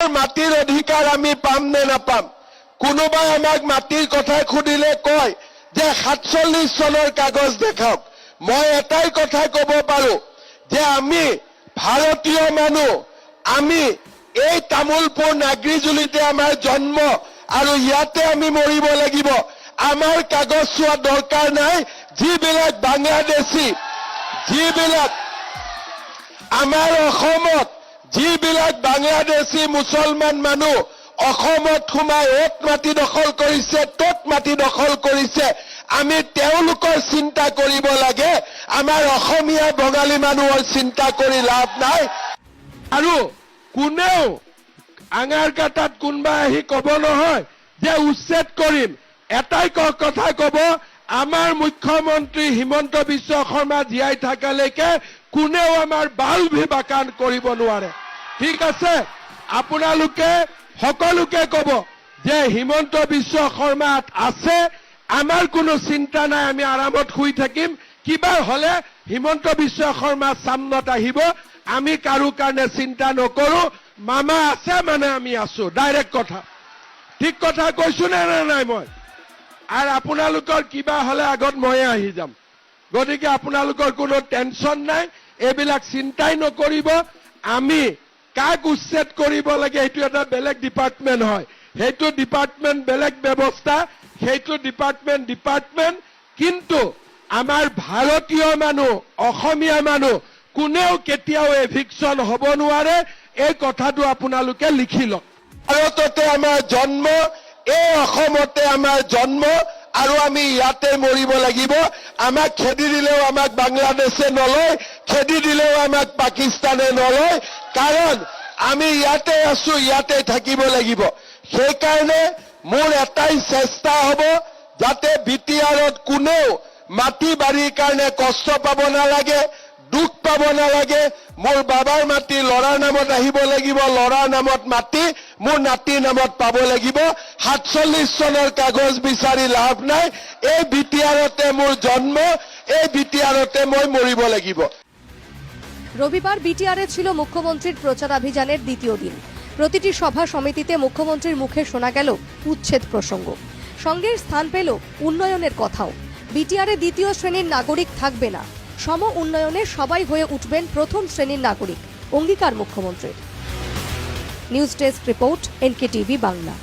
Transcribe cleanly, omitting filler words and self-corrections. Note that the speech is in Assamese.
মাটিৰ অধিকাৰ আমি পাম নে নাপাম? কোনোবাই আমাক মাটিৰ কথা সুধিলে কয় যে 47 চনৰ কাগজ দেখাওক। মই এটাই কথা ক'ব পাৰো যে আমি ভাৰতীয় মানুহ, আমি এই তামোলপুৰ নাগৰিজুলিতে আমাৰ জন্ম আৰু ইয়াতে আমি মৰিব লাগিব। আমাৰ কাগজ চোৱা দৰকাৰ নাই। যিবিলাক বাংলাদেশী, যিবিলাক আমাৰ অসমত যিবিলাক বাংলাদেশী মুছলমান মানুহ অসমত সোমাই অত মাটি দখল কৰিছে, তত মাটি দখল কৰিছে, আমি তেওঁলোকৰ চিন্তা কৰিব লাগে। আমাৰ অসমীয়া বঙালী মানুহৰ চিন্তা কৰি লাভ নাই। আৰু কোনেও আঙাৰ কাটাত কোনোবা আহি ক'ব নহয় যে উচ্ছেদ কৰিম। এটাই কথা ক'ব, আমাৰ মুখ্যমন্ত্ৰী হিমন্ত বিশ্ব শৰ্মা জীয়াই থকালৈকে কোনেও আমাৰ বাল বিবাকান কৰিব নোৱাৰে। ঠিক আছে, আপোনালোকে সকলোকে ক'ব যে হিমন্ত বিশ্ব শৰ্মা আছে, আমাৰ কোনো চিন্তা নাই, আমি আৰামত শুই থাকিম। কিবা হলে হিমন্ত বিশ্ব শৰ্মা সামনত আহিব, আমি কাৰো কাৰণে চিন্তা নকৰো। মামা আছে মানে আমি আছো, ডাইৰেক্ট কথা। ঠিক কথা কৈছো নে নাই মই? আৰু আপোনালোকৰ কিবা হলে আগত ময়ে আহি যাম। গতিকে আপোনালোকৰ কোনো টেনচন নাই, এইবিলাক চিন্তাই নকৰিব। আমি কাক উচ্ছেদ কৰিব লাগে সেইটো এটা বেলেগ ডিপাৰ্টমেণ্ট হয়, সেইটো ডিপাৰ্টমেণ্ট বেলেগ ব্যৱস্থা, সেইটো ডিপাৰ্টমেণ্ট। কিন্তু আমাৰ ভাৰতীয় মানুহ, অসমীয়া মানুহ কোনেও কেতিয়াও এভিকশ্যন হ'ব নোৱাৰে। এই কথাটো আপোনালোকে লিখি লওক। ভাৰততে আমাৰ জন্ম, এই অসমতে আমাৰ জন্ম, আৰু আমি ইয়াতে মৰিব লাগিব। আমাক খেদি দিলেও আমাক বাংলাদেশে নলয়, খেদি দিলেও আমাক পাকিস্তানে নলয়, কাৰণ আমি ইয়াতে আছো, ইয়াতে থাকিব লাগিব। সেইকাৰণে মোৰ এটাই চেষ্টা হ'ব যাতে বিটিআৰত কোনেও মাটি বাৰীৰ কাৰণে কষ্ট পাব নালাগে, দুখ পাব নালাগে। মোৰ বাবাৰ মাটি ল'ৰাৰ নামত আহিব লাগিব, ল'ৰাৰ নামত মাটি মোৰ নাতিৰ নামত পাব লাগিব। 47 চনৰ কাগজ বিচাৰি লাভ নাই। এই বিটিআৰতে মোৰ জন্ম, এই বিটিআৰতে মই মৰিব লাগিব। রবিবার বিটিআরে ছিল মুখ্যমন্ত্রীর প্রচারাভিযানের দ্বিতীয় দিন। প্রতিটি সভা সমিতিতে মুখ্যমন্ত্রীর মুখে শোনা গেল উচ্ছেদ প্রসঙ্গ, সঙ্গে স্থান পেল উন্নয়নের কথাও। বিটিআরে দ্বিতীয় শ্রেণীর নাগরিক থাকবে না, সম উন্নয়নে সবাই হয়ে উঠবেন প্রথম শ্রেণীর নাগরিক, অঙ্গীকার মুখ্যমন্ত্রীর। News desk report, NKTV Bangla.